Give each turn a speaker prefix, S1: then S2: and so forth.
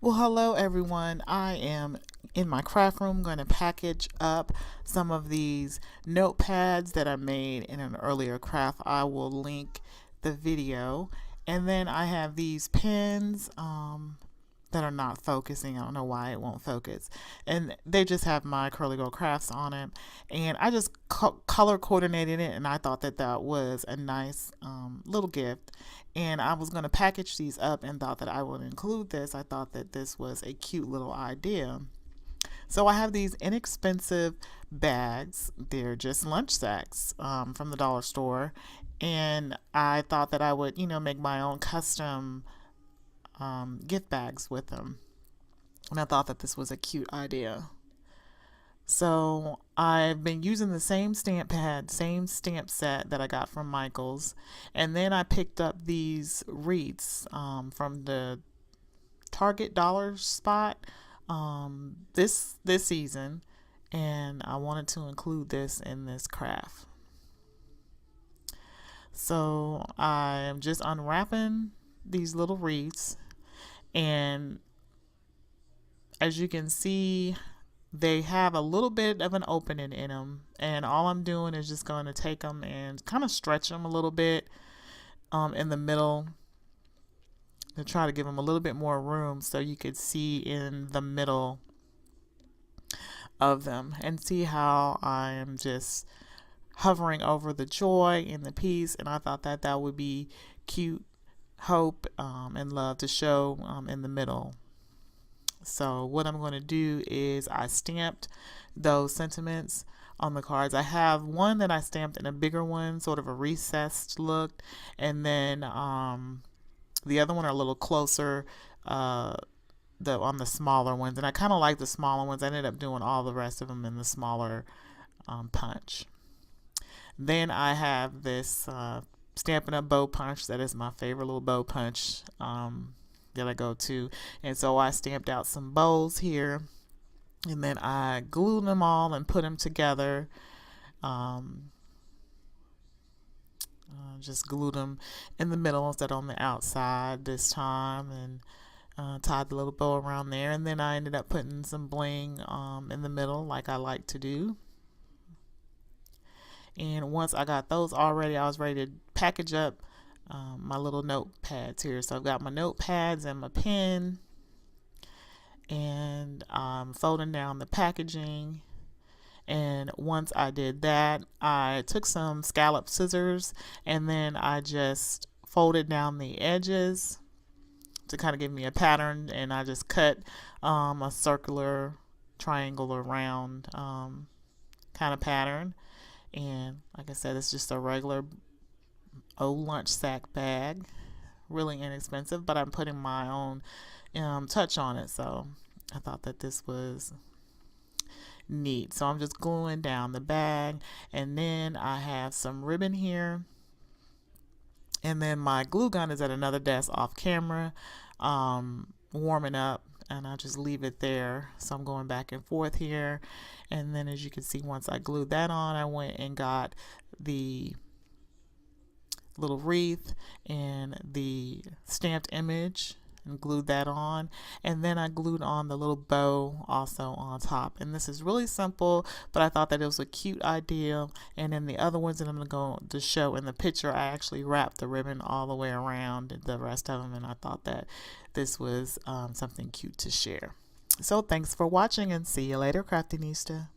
S1: Well, hello everyone. I am in my craft room going to package up some of these notepads that I made in an earlier craft. I will link the video. And then I have these pens that are not focusing. I don't know why it won't focus. And they just have my Curly Girl Crafts on it. And I just color coordinated it, and I thought that that was a nice little gift. And I was going to package these up and thought that I would include this. I thought that this was a cute little idea. So I have these inexpensive bags. They're just lunch sacks from the dollar store. And I thought that I would, make my own custom gift bags with them. And I thought that this was a cute idea. So I've been using the same stamp pad, same stamp set that I got from Michaels. And then I picked up these wreaths from the Target dollar spot this season. And I wanted to include this in this craft. So I am just unwrapping these little wreaths, and as you can see, they have a little bit of an opening in them, and all I'm doing is just going to take them and kind of stretch them a little bit in the middle to try to give them a little bit more room so you could see in the middle of them, and see how I am just hovering over the joy and the peace. And I thought that that would be cute, hope and love to show in the middle. So what I'm going to do is I stamped those sentiments on the cards. I have one that I stamped in a bigger one, sort of a recessed look, and then the other one are a little closer on the smaller ones, and I kind of like the smaller ones. I ended up doing all the rest of them in the smaller punch. Then I have this Stampin' Up! Bow punch. That is my favorite little bow punch that I go to. And so I stamped out some bows here, and then I glued them all and put them together. Just glued them in the middle instead on the outside this time, and tied the little bow around there. And then I ended up putting some bling in the middle like I like to do. And once I got those all ready, I was ready to package up my little notepads here. So I've got my notepads and my pen, and I'm folding down the packaging. And once I did that, I took some scallop scissors, and then I just folded down the edges to kind of give me a pattern, and I just cut a circular, triangle, or round kind of pattern. And like I said, it's just a regular old lunch sack bag, really inexpensive, but I'm putting my own touch on it. So I thought that this was neat. So I'm just gluing down the bag, and then I have some ribbon here, and then my glue gun is at another desk off camera warming up, and I just leave it there. So I'm going back and forth here. And then as you can see, once I glued that on, I went and got the little wreath and the stamped image and glued that on. And then I glued on the little bow also on top. And this is really simple, but I thought that it was a cute idea. And then the other ones that I'm going to show in the picture, I actually wrapped the ribbon all the way around the rest of them. And I thought that this was something cute to share. So thanks for watching, and see you later, Craftinista.